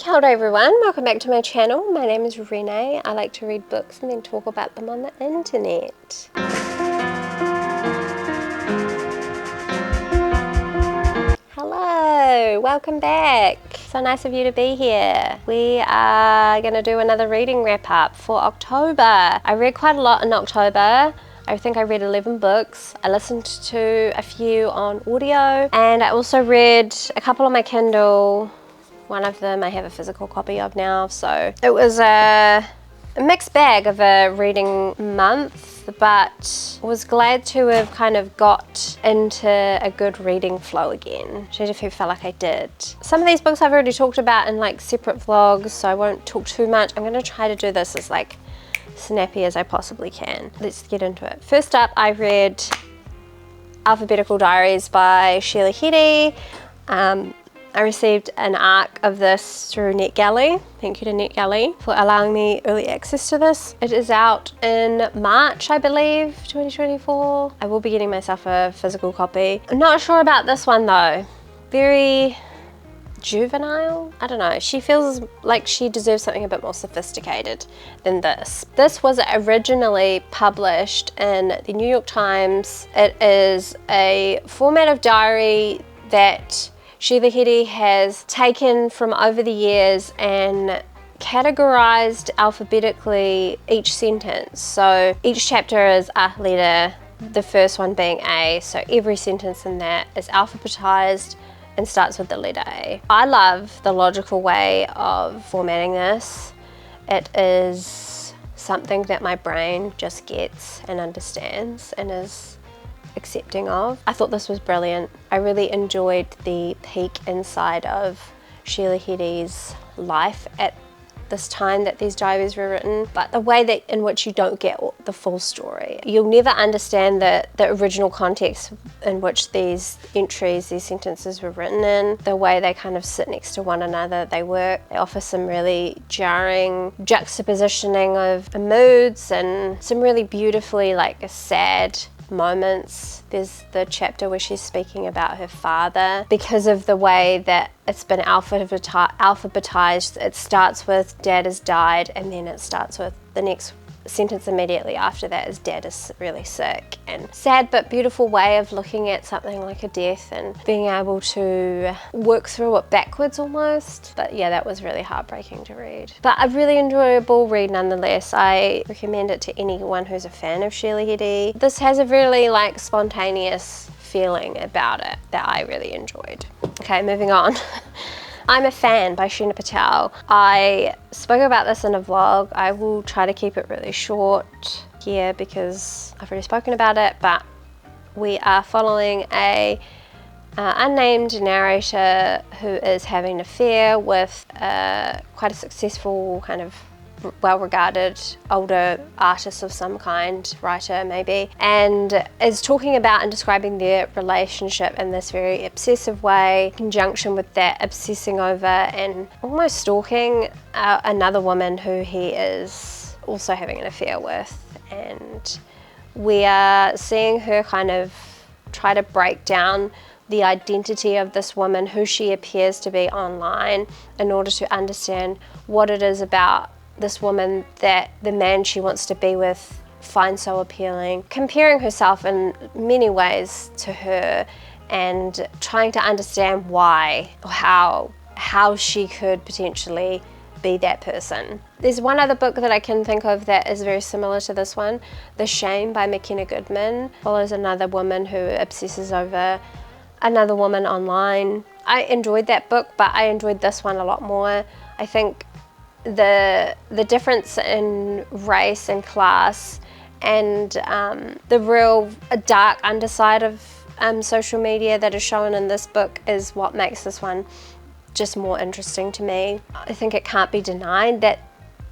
Kia ora everyone, welcome back to my channel. My name is Renee. I like to read books and then talk about them on the internet. Hello, welcome back. So nice of you to be here. We are going to do another reading wrap up for October. I read quite a lot in October. I think I read 11 books. I listened to a few on audio and I also read a couple on my Kindle. One of them I have a physical copy of now, so it was a mixed bag of a reading month, but was glad to have kind of got into a good reading flow again. I felt like I did. Some of these books I've already talked about in like separate vlogs, so I won't talk too much. I'm going to try to do this as like snappy as I possibly can. Let's get into it. First up, I read Alphabetical Diaries by Sheila Heti. I received an ARC of this through NetGalley. Thank you to NetGalley for allowing me early access to this. It is out in March, I believe, 2024. I will be getting myself a physical copy. I'm not sure about this one though. Very juvenile? I don't know. She feels like she deserves something a bit more sophisticated than this. This was originally published in the New York Times. It is a format of diary that Sheila Heti has taken from over the years and categorized alphabetically each sentence. So each chapter is a letter, the first one being A, so every sentence in that is alphabetized and starts with the letter A. I love the logical way of formatting this. It is something that my brain just gets and understands and is accepting of. I thought this was brilliant. I really enjoyed the peek inside of Sheila Heti's life at this time that these diaries were written, but the way that in which you don't get the full story. You'll never understand the original context in which these entries, these sentences were written in, the way they kind of sit next to one another, they work. They offer some really jarring juxtapositioning of moods and some really beautifully like sad moments. There's the chapter where she's speaking about her father. Because of the way that it's been alphabetized, it starts with dad has died, and then it starts with the next sentence immediately after that is dad is really sick. And sad but beautiful way of looking at something like a death and being able to work through it backwards almost. But yeah, that was really heartbreaking to read, but a really enjoyable read nonetheless. I recommend it to anyone who's a fan of Sheila Heti. This has a really like spontaneous feeling about it that I really enjoyed. Okay, moving on. I'm a Fan by Sheena Patel. I spoke about this in a vlog. I will try to keep it really short here because I've already spoken about it, but we are following a unnamed narrator who is having an affair with quite a successful kind of well-regarded older artist of some kind, writer maybe, and is talking about and describing their relationship in this very obsessive way, in conjunction with that obsessing over and almost stalking another woman who he is also having an affair with. And we are seeing her kind of try to break down the identity of this woman, who she appears to be online, in order to understand what it is about this woman that the man she wants to be with finds so appealing, comparing herself in many ways to her and trying to understand why or how she could potentially be that person. There's one other book that I can think of that is very similar to this one. The Shame by Makenna Goodman follows another woman who obsesses over another woman online. I enjoyed that book, but I enjoyed this one a lot more. I think the difference in race and class and the real dark underside of social media that is shown in this book is what makes this one just more interesting to me. I think it can't be denied that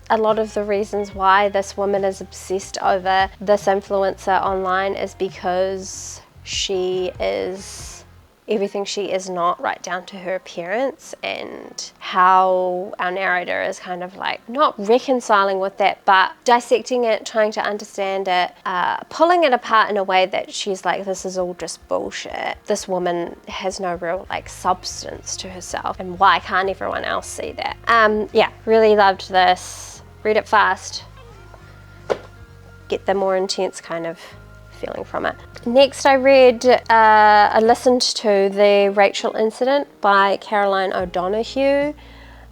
a lot of the reasons why this woman is obsessed over this influencer online is because she is everything she is not, right down to her appearance, and how our narrator is kind of like not reconciling with that, but dissecting it, trying to understand it, pulling it apart in a way that she's like, this is all just bullshit. This woman has no real like substance to herself, and why can't everyone else see that? Yeah, really loved this. Read it fast. Get the more intense kind of feeling from it. Next I listened to The Rachel Incident by Caroline O'Donoghue,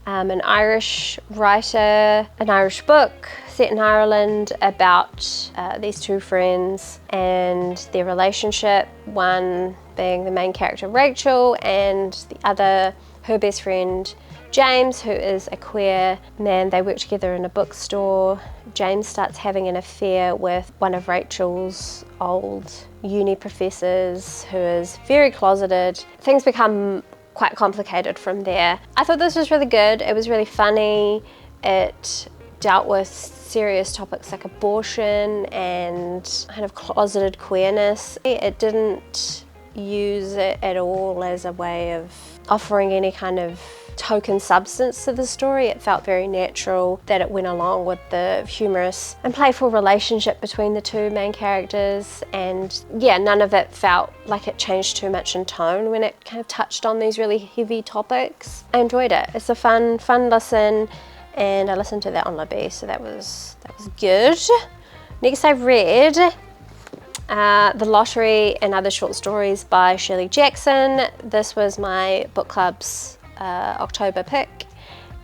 an Irish writer, an Irish book set in Ireland about these two friends and their relationship, one being the main character Rachel and the other her best friend James, who is a queer man. They work together in a bookstore. James starts having an affair with one of Rachel's old uni professors who is very closeted. Things become quite complicated from there. I thought this was really good. It was really funny. It dealt with serious topics like abortion and kind of closeted queerness. It didn't use it at all as a way of offering any kind of token substance to the story. It felt very natural that it went along with the humorous and playful relationship between the two main characters, and yeah, none of it felt like it changed too much in tone when it kind of touched on these really heavy topics. I enjoyed it. It's a fun listen, and I listened to that on Libby, so that was good. Next I read The Lottery and Other Short Stories by Shirley Jackson. This was my book club's October pick,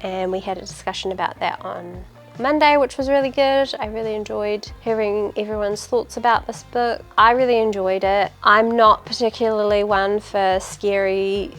and we had a discussion about that on Monday, which was really good. I really enjoyed hearing everyone's thoughts about this book. I really enjoyed it. I'm not particularly one for scary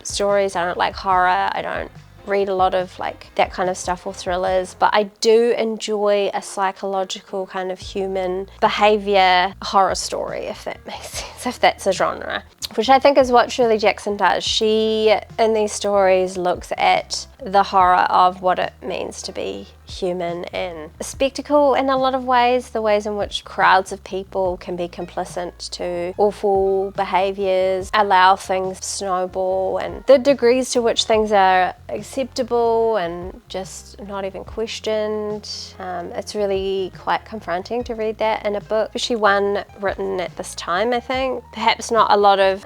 stories. I don't like horror. I don't read a lot of like that kind of stuff or thrillers, but I do enjoy a psychological kind of human behavior horror story, if that makes sense, if that's a genre, which I think is what Shirley Jackson does. She, in these stories, looks at the horror of what it means to be human and a spectacle in a lot of ways, the ways in which crowds of people can be complicit to awful behaviours, allow things to snowball, and the degrees to which things are acceptable and just not even questioned. It's really quite confronting to read that in a book, especially one written at this time, I think. Perhaps not a lot of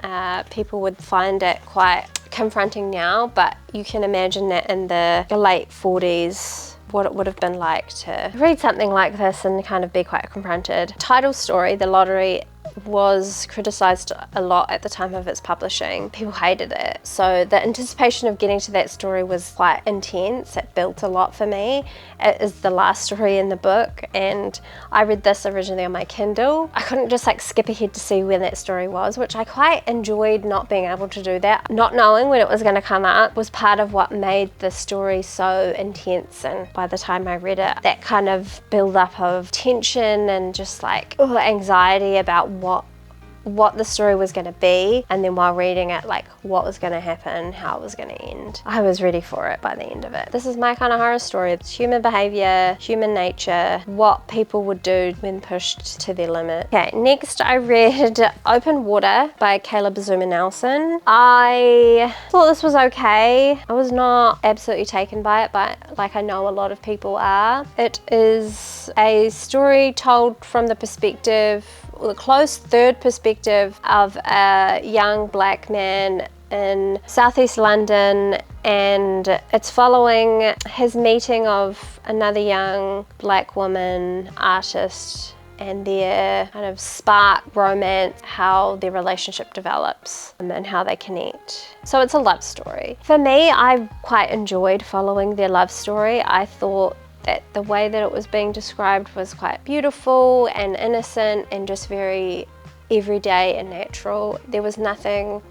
people would find it quite confronting now, but you can imagine that in the late 40s, what it would have been like to read something like this and kind of be quite confronted. Title story, The Lottery, was criticised a lot at the time of its publishing. People hated it. So the anticipation of getting to that story was quite intense. It built a lot for me. It is the last story in the book, and I read this originally on my Kindle. I couldn't just like skip ahead to see when that story was, which I quite enjoyed not being able to do that. Not knowing when it was going to come up was part of what made the story so intense, and by the time I read it, that kind of build up of tension and just like anxiety about what the story was going to be, and then while reading it, like what was going to happen, how it was going to end. I was ready for it by the end of it. This is my kind of horror story. It's human behaviour, human nature, what people would do when pushed to their limit. Okay, next I read Open Water by Azumah-Nelson. I thought this was okay. I was not absolutely taken by it, but like I know a lot of people are. It is a story told from the perspective, the close third perspective, of a young black man in southeast London, and it's following his meeting of another young black woman artist and their kind of spark romance, how their relationship develops and how they connect. So it's a love story. For me, I quite enjoyed following their love story. I thought that the way that it was being described was quite beautiful and innocent and just very everyday and natural. There was nothing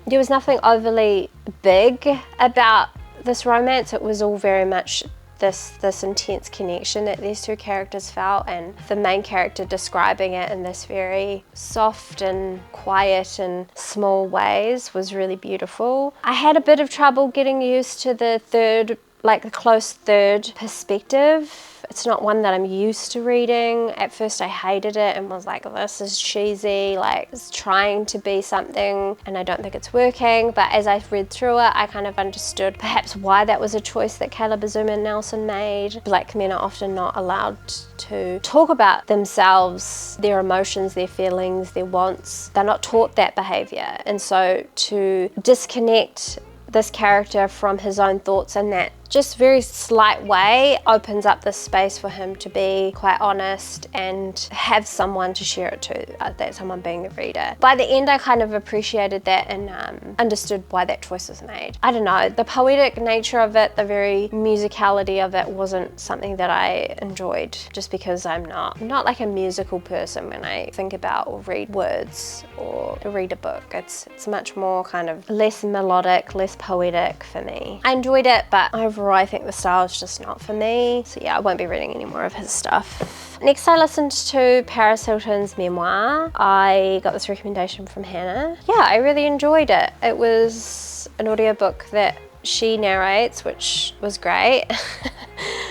overly big about this romance. It was all very much this intense connection that these two characters felt, and the main character describing it in this very soft and quiet and small ways was really beautiful. I had a bit of trouble getting used to the third like a close third perspective. It's not one that I'm used to reading. At first I hated it and was like, this is cheesy, like it's trying to be something and I don't think it's working. But as I read through it, I kind of understood perhaps why that was a choice that Caleb Azumah-Nelson made. Black men are often not allowed to talk about themselves, their emotions, their feelings, their wants. They're not taught that behavior. And so to disconnect this character from his own thoughts in that just very slight way opens up this space for him to be quite honest and have someone to share it to, that someone being the reader. By the end, I kind of appreciated that and understood why that choice was made. I don't know, the poetic nature of it, the very musicality of it wasn't something that I enjoyed, just because I'm not like a musical person when I think about or read words or read a book. It's much more kind of less melodic, less poetic for me. I enjoyed it, but overall I think the style is just not for me. So yeah, I won't be reading any more of his stuff. Next, I listened to Paris Hilton's Memoir. I got this recommendation from Hannah. Yeah, I really enjoyed it. It was an audiobook that she narrates, which was great.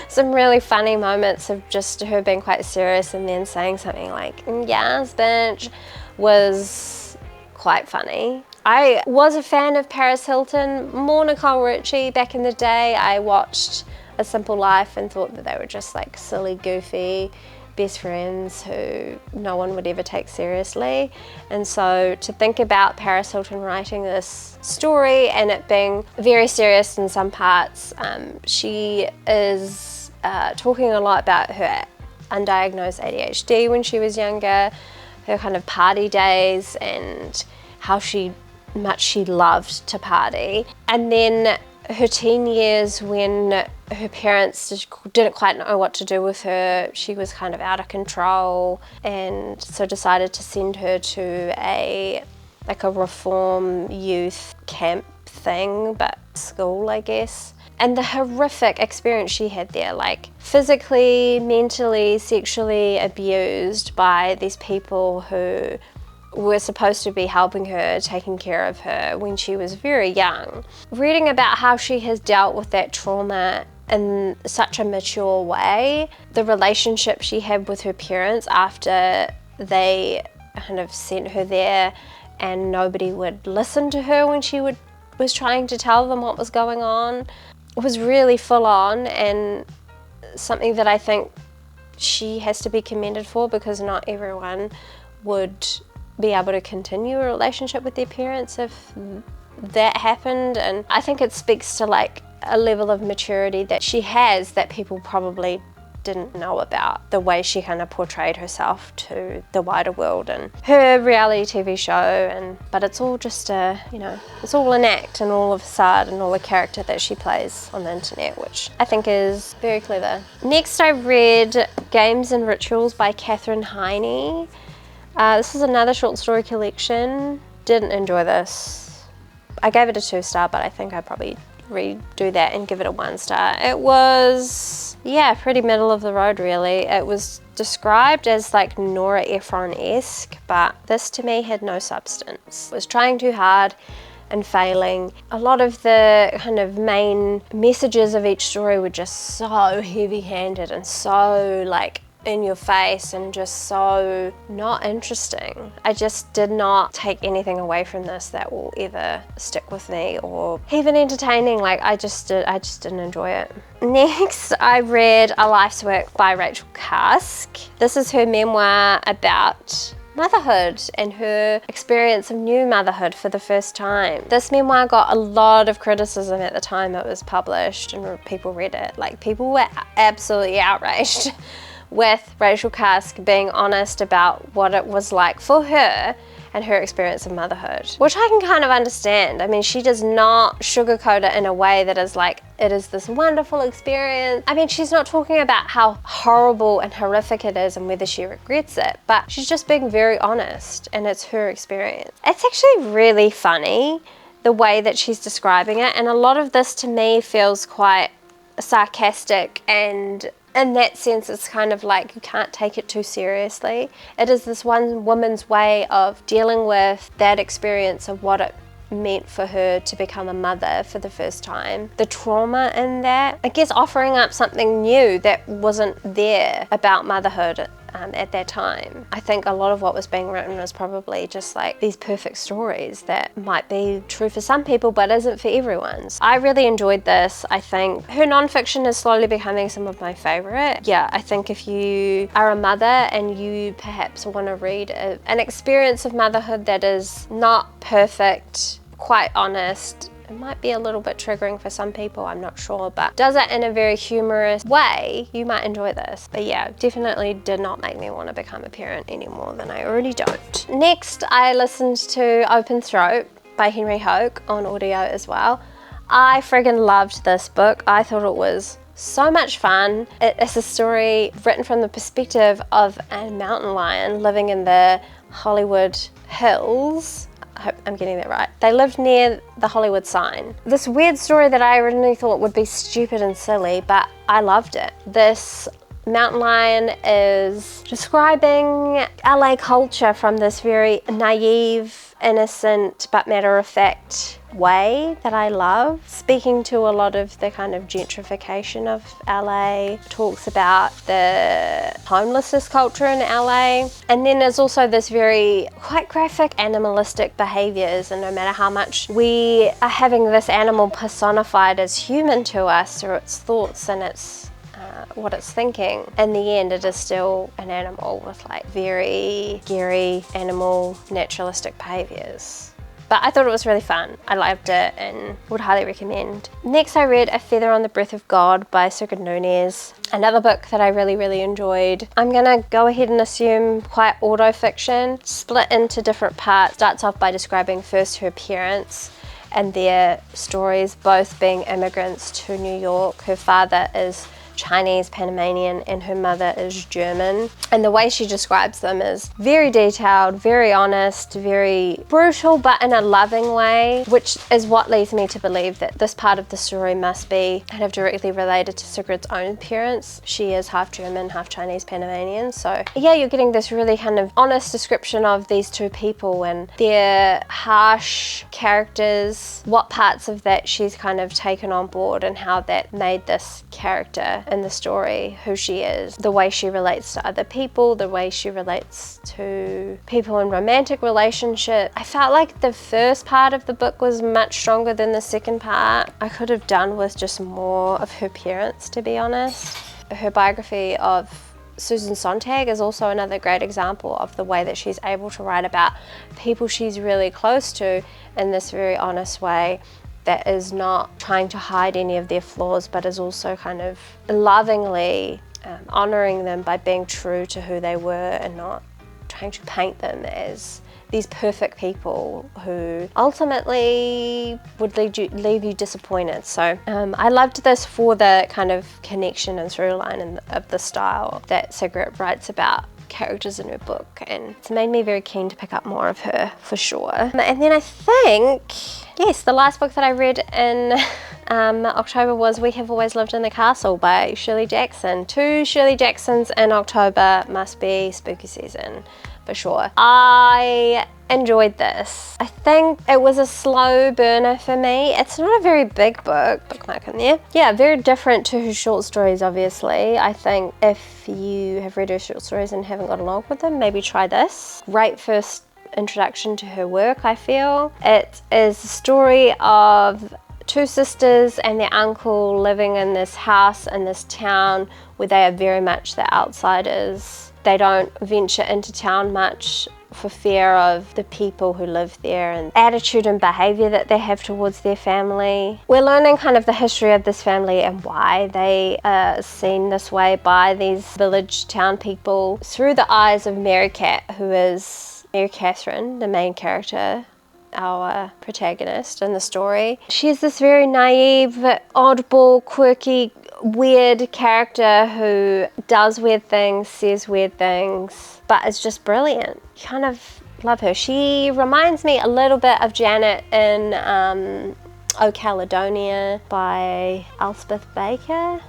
Some really funny moments of just her being quite serious and then saying something like, yes, bitch, was quite funny. I was a fan of Paris Hilton, more Nicole Richie back in the day. I watched A Simple Life and thought that they were just like silly, goofy best friends who no one would ever take seriously. And so to think about Paris Hilton writing this story and it being very serious in some parts, she is talking a lot about her undiagnosed ADHD when she was younger, her kind of party days and how much she loved to party. And then her teen years when her parents didn't quite know what to do with her. She was kind of out of control and so decided to send her to a reform youth camp thing, but school, I guess. And the horrific experience she had there, like physically, mentally, sexually abused by these people who were supposed to be helping her, taking care of her when she was very young. Reading about how she has dealt with that trauma in such a mature way, the relationship she had with her parents after they kind of sent her there and nobody would listen to her when she was trying to tell them what was going on, was really full on and something that I think she has to be commended for, because not everyone would be able to continue a relationship with their parents if that happened. And I think it speaks to like a level of maturity that she has that people probably didn't know about, the way she kind of portrayed herself to the wider world and her reality TV show. But it's all just it's all an act and all a facade and all a character that she plays on the internet, which I think is very clever. Next, I read Games and Rituals by Katherine Heiny. This is another short story collection. Didn't enjoy this. I gave it a 2-star, but I think I probably redo that and give it a 1-star. It was, pretty middle of the road really. It was described as like Nora Ephron-esque, but this to me had no substance. It was trying too hard and failing. A lot of the kind of main messages of each story were just so heavy-handed and so like in your face and just so not interesting. I just did not take anything away from this that will ever stick with me or even entertaining. Like I just didn't enjoy it. Next, I read A Life's Work by Rachel Cusk. This is her memoir about motherhood and her experience of new motherhood for the first time. This memoir got a lot of criticism at the time it was published and people read it. Like people were absolutely outraged with Rachel Cusk being honest about what it was like for her and her experience of motherhood, which I can kind of understand. I mean, she does not sugarcoat it in a way that is like, it is this wonderful experience. I mean, she's not talking about how horrible and horrific it is and whether she regrets it, but she's just being very honest and it's her experience. It's actually really funny the way that she's describing it, and a lot of this to me feels quite sarcastic, and in that sense it's kind of like you can't take it too seriously. It is this one woman's way of dealing with that experience of what it meant for her to become a mother for the first time. The trauma in that, I guess offering up something new that wasn't there about motherhood at that time. I think a lot of what was being written was probably just like these perfect stories that might be true for some people but isn't for everyone. So I really enjoyed this. I think her nonfiction is slowly becoming some of my favorite. Yeah, I think if you are a mother and you perhaps want to read an experience of motherhood that is not perfect, quite honest, it might be a little bit triggering for some people, I'm not sure, but does it in a very humorous way, you might enjoy this. But yeah, definitely did not make me want to become a parent any more than I already don't. Next, I listened to Open Throat by Hoke on audio as well. I friggin' loved this book. I thought it was so much fun. It is a story written from the perspective of a mountain lion living in the Hollywood Hills. I hope I'm getting that right. They lived near the Hollywood sign. This weird story that I originally thought would be stupid and silly, but I loved it. This mountain lion is describing LA culture from this very naive, innocent, but matter-of-fact way that I love. Speaking to a lot of the kind of gentrification of LA, talks about the homelessness culture in LA. And then there's also this very quite graphic animalistic behaviors, and no matter how much we are having this animal personified as human to us through its thoughts and its what it's thinking, in the end it is still an animal with like very scary animal naturalistic behaviors. But I thought it was really fun. I loved it and would highly recommend. Next, I read A Feather on the Breath of God by Sigrid Nunez. Another book that I really enjoyed. I'm gonna go ahead and assume quite auto-fiction, split into different parts. Starts off by describing first her parents and their stories, both being immigrants to New York. Her father is Chinese, Panamanian, and her mother is German. And the way she describes them is very detailed, very honest, very brutal, but in a loving way, which is what leads me to believe that this part of the story must be kind of directly related to Sigrid's own parents. She is half German, half Chinese, Panamanian. So yeah, you're getting this really kind of honest description of these two people and their harsh characters, what parts of that she's kind of taken on board and how that made this character in the story who she is, the way she relates to other people, the way she relates to people in romantic relationships. I felt like the first part of the book was much stronger than the second part. I could have done with just more of her parents, to be honest. Her biography of Susan Sontag is also another great example of the way that she's able to write about people she's really close to in this very honest way, that is not trying to hide any of their flaws, but is also kind of lovingly honoring them by being true to who they were and not trying to paint them as these perfect people who ultimately would leave you disappointed. So I loved this for the kind of connection and through line of the style that Sigrid writes about characters in her book, and it's made me very keen to pick up more of her for sure. And then I think, yes, the last book that I read in October was We Have Always Lived in the Castle by Shirley Jackson. 2 Shirley Jacksons in October must be spooky season for sure. I enjoyed this. I think it was a slow burner for me. It's not a very big book, bookmark in there. Yeah, very different to her short stories, obviously. I think if you have read her short stories and haven't got along with them, maybe try this. Great first introduction to her work, I feel. It is a story of 2 sisters and their uncle living in this house in this town where they are very much the outsiders. They don't venture into town much for fear of the people who live there and attitude and behavior that they have towards their family. We're learning kind of the history of this family and why they are seen this way by these village town people through the eyes of Mary Katherine, the main character, our protagonist in the story. She's this very naive, oddball, quirky, weird character who does weird things, says weird things, but is just brilliant. You kind of love her. She reminds me a little bit of Janet in Caledonia by Elspeth Barker.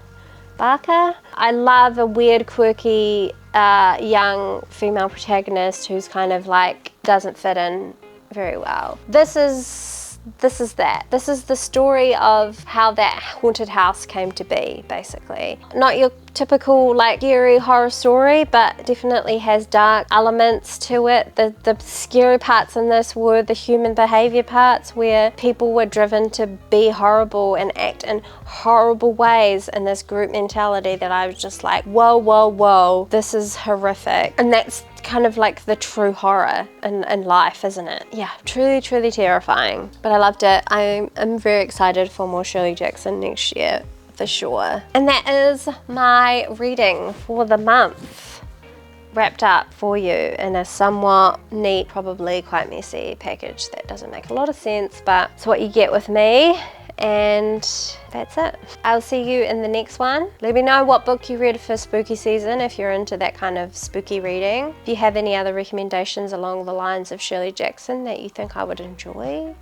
I love a weird, quirky, young female protagonist who's kind of like doesn't fit in very well. This is this is that. This is the story of how that haunted house came to be, basically. Not your typical like scary horror story, but definitely has dark elements to it. The scary parts in this were the human behavior parts, where people were driven to be horrible and act in horrible ways in this group mentality that I was just like, whoa, whoa, whoa, this is horrific. And that's kind of like the true horror in life, isn't it? Yeah, truly, truly terrifying. But I loved it. I'm very excited for more Shirley Jackson next year, for sure. And that is my reading for the month, wrapped up for you in a somewhat neat, probably quite messy package that doesn't make a lot of sense, but it's what you get with me. And that's it. I'll see you in the next one. Let me know what book you read for spooky season if you're into that kind of spooky reading. If you have any other recommendations along the lines of Shirley Jackson that you think I would enjoy,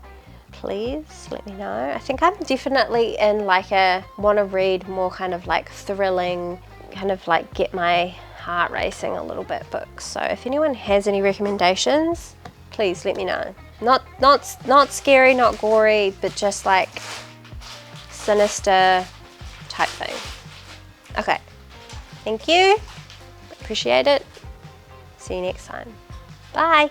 please let me know. I think I'm definitely in like a want to read more kind of like thrilling, kind of like get my heart racing a little bit books. So if anyone has any recommendations, please let me know. Not scary, not gory, but just like sinister type thing. Okay, thank you, appreciate it. See you next time. Bye.